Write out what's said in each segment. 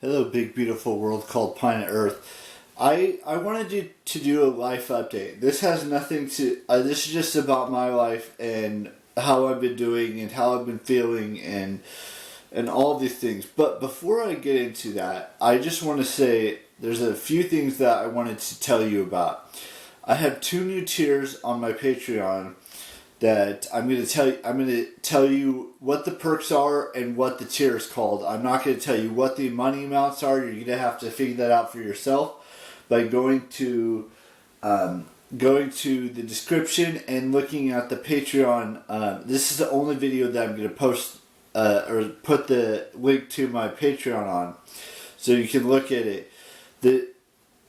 Hello, big beautiful world called planet Earth. I wanted to do a life update. This has nothing to. This is just about my life and how I've been doing and how I've been feeling and all these things. But before I get into that, I just want to say there's a few things that I wanted to tell you about. I have 2 new tiers on my Patreon that I'm going to tell you what the perks are and what the tier is called. I'm not going to tell you what the money amounts are. You're going to have to figure that out for yourself by going to the description and looking at the Patreon. This is the only video that I'm going to post or put the link to my Patreon on, so you can look at it. The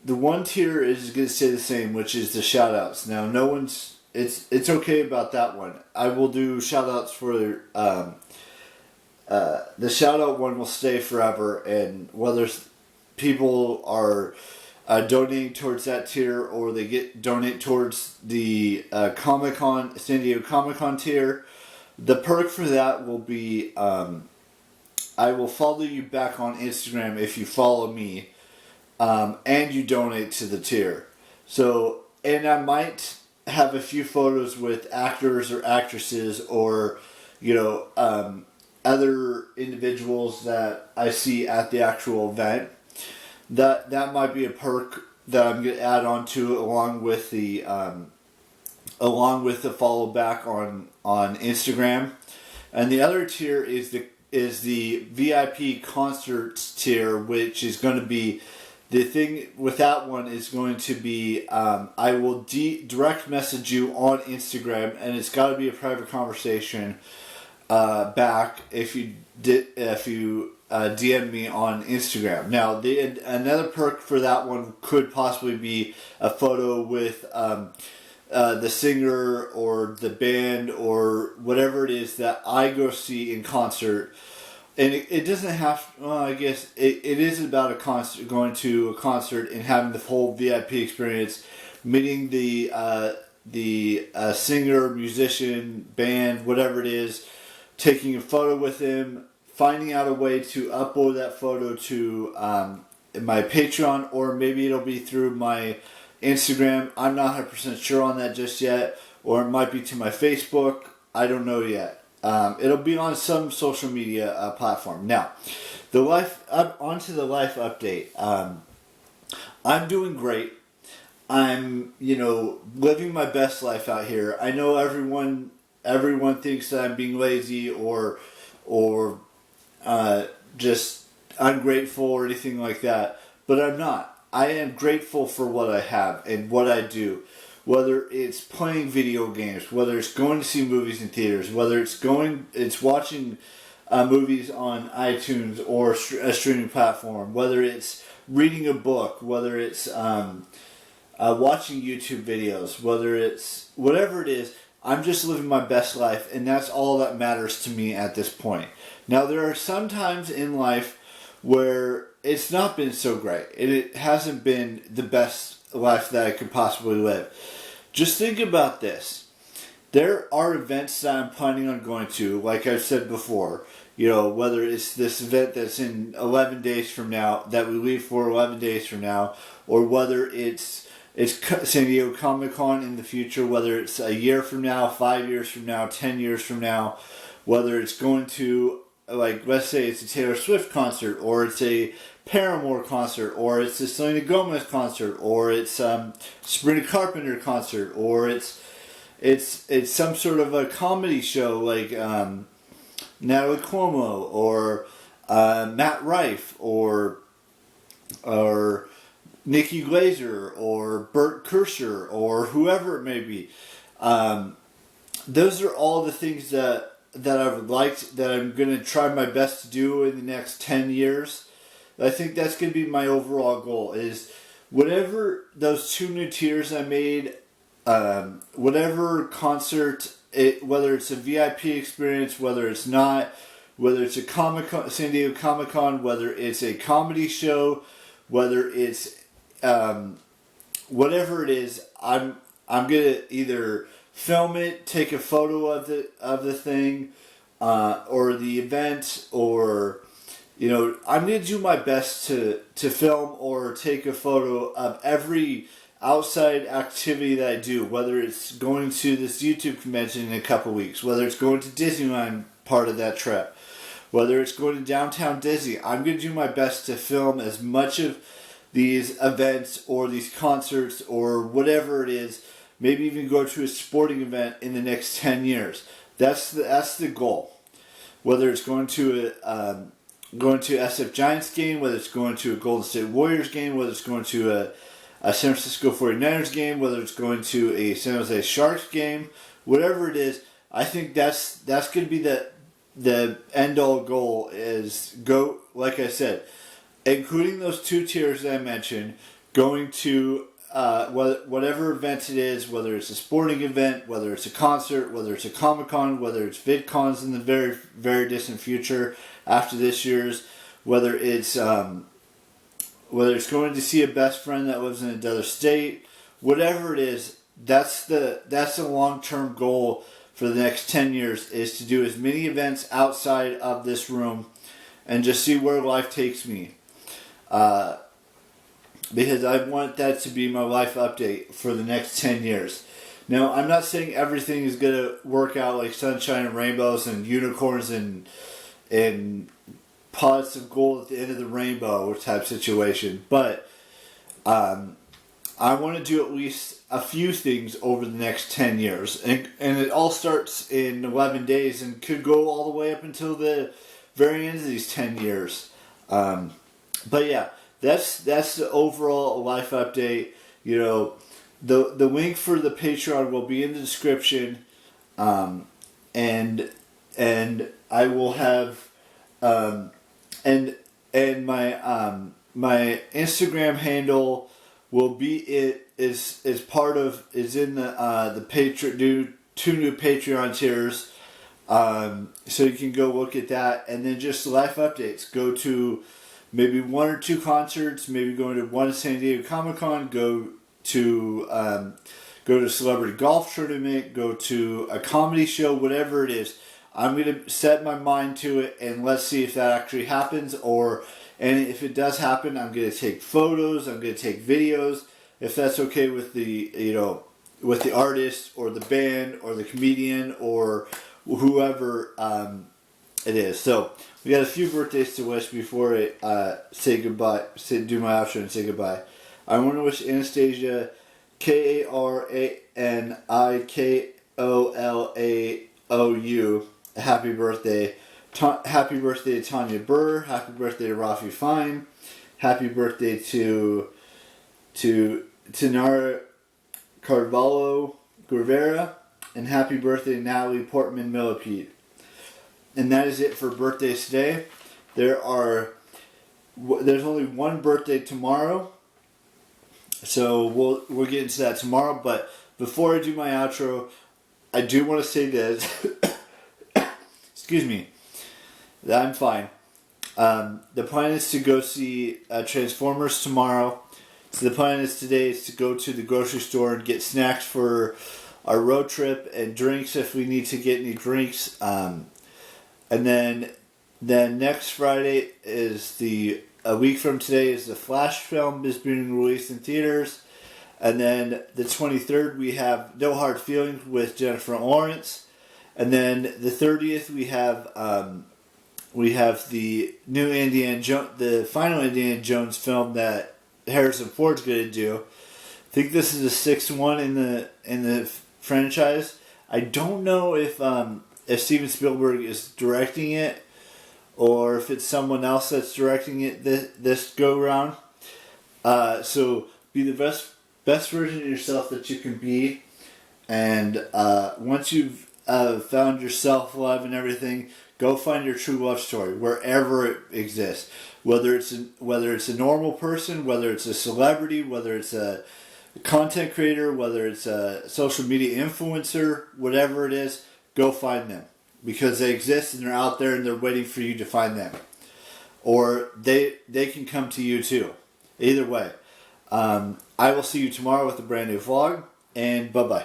one tier is going to stay the same, which is the shoutouts. Now, no one's. It's okay about that one. I will do shoutouts for the shoutout one will stay forever, and whether people are donating towards that tier or they donate towards the Comic-Con, San Diego Comic-Con tier, the perk for that will be I will follow you back on Instagram if you follow me and you donate to the tier. So, and I might have a few photos with actors or actresses or other individuals that I see at the actual event. That might be a perk that I'm going to add on to along with the follow back on Instagram. And the other tier is the VIP concerts tier, which is going to be the thing with that one is going to be I will direct message you on Instagram, and it's got to be a private conversation back if you DM me on Instagram. Now, another perk for that one could possibly be a photo with the singer or the band or whatever it is that I go see in concert. And it doesn't have. Well, I guess it is about a concert, going to a concert and having the whole VIP experience, meeting the singer, musician, band, whatever it is, taking a photo with him, finding out a way to upload that photo to my Patreon, or maybe it'll be through my Instagram. I'm not 100% sure on that just yet, or it might be to my Facebook. I don't know yet. It'll be on some social media platform. Now, onto the life update. I'm doing great. I'm, living my best life out here. I know everyone thinks that I'm being lazy or just ungrateful or anything like that, but I'm not. I am grateful for what I have and what I do. Whether it's playing video games, whether it's going to see movies in theaters, whether it's watching movies on iTunes or a streaming platform, whether it's reading a book, whether it's watching YouTube videos, whether it's whatever it is, I'm just living my best life, and that's all that matters to me at this point. Now, there are some times in life where it's not been so great, and it hasn't been the best life that I could possibly live. Just think about this. There are events that I'm planning on going to, like I've said before, whether it's this event that's in 11 days from now, that we leave for 11 days from now, or whether it's San Diego Comic-Con in the future, whether it's a year from now, 5 years from now, 10 years from now, whether it's going to, like, let's say it's a Taylor Swift concert, or it's a Paramore concert, or it's a Selena Gomez concert, or it's Sabrina Carpenter concert, or it's some sort of a comedy show like Natalie Cuomo or Matt Rife or Nikki Glaser or Bert Kreischer or whoever it may be. Those are all the things that I've liked, that I'm going to try my best to do in the next 10 years. I think that's going to be my overall goal, is whatever those 2 new tiers I made, whatever concert, whether it's a VIP experience, whether it's not, whether it's a San Diego Comic-Con, whether it's a comedy show, whether it's whatever it is, I'm going to either film it, take a photo of the thing, or the event, or I'm going to do my best to film or take a photo of every outside activity that I do, whether it's going to this YouTube convention in a couple weeks, whether it's going to Disneyland part of that trip, whether it's going to downtown Disney. I'm going to do my best to film as much of these events or these concerts or whatever it is, maybe even go to a sporting event in the next 10 years. That's the goal. Whether it's going to SF Giants game, whether it's going to a Golden State Warriors game, whether it's going to a San Francisco 49ers game, whether it's going to a San Jose Sharks game, whatever it is, I think that's going to be the end-all goal is go, like I said, including those 2 tiers that I mentioned, going to whatever event it is, whether it's a sporting event, whether it's a concert, whether it's a Comic-Con, whether it's VidCons in the very, very distant future after this year's, whether it's going to see a best friend that lives in another state, whatever it is, that's the long-term goal for the next 10 years, is to do as many events outside of this room and just see where life takes me. Because I want that to be my life update for the next 10 years. Now, I'm not saying everything is going to work out like sunshine and rainbows and unicorns and pots of gold at the end of the rainbow type situation, but I want to do at least a few things over the next 10 years. And it all starts in 11 days and could go all the way up until the very end of these 10 years. But yeah, that's the overall life update. The link for the Patreon will be in the description, and I will have and my Instagram handle will be is in the Patreon, 2 new Patreon tiers. So you can go look at that, and then just life updates. Go to maybe 1 or 2 concerts, maybe going to one San Diego Comic-Con, go to a celebrity golf tournament, go to a comedy show, whatever it is. I'm going to set my mind to it, and let's see if that actually happens. And if it does happen, I'm going to take photos, I'm going to take videos, if that's okay with with the artist or the band or the comedian or whoever it is. So we got a few birthdays to wish before I say goodbye, do my outro and say goodbye. I want to wish Anastasia, Karanikoolaou, a happy birthday. Happy birthday to Tanya Burr. Happy birthday to Rafi Fine. Happy birthday to Nara Carvalho Guevara. And happy birthday to Natalie Portman Millipede. And that is it for birthdays today. There's only one birthday tomorrow, so we'll get into that tomorrow. But before I do my outro, I do want to say this. Excuse me. I'm fine. The plan is to go see Transformers tomorrow. So the plan is today is to go to the grocery store and get snacks for our road trip and drinks if we need to get any drinks. And then next Friday is a week from today is the Flash film is being released in theaters. And then the 23rd we have No Hard Feelings with Jennifer Lawrence. And then the 30th we have the new the final Indiana Jones film that Harrison Ford's going to do. I think this is the 6th one in the franchise. I don't know if Steven Spielberg is directing it or if it's someone else that's directing it this go round. So be the best version of yourself that you can be, and once you've found your self-love and everything, go find your true love story wherever it exists. Whether it's a normal person, whether it's a celebrity, whether it's a content creator, whether it's a social media influencer, whatever it is, go find them, because they exist and they're out there and they're waiting for you to find them, or they can come to you too. Either way, I will see you tomorrow with a brand new vlog, and bye bye.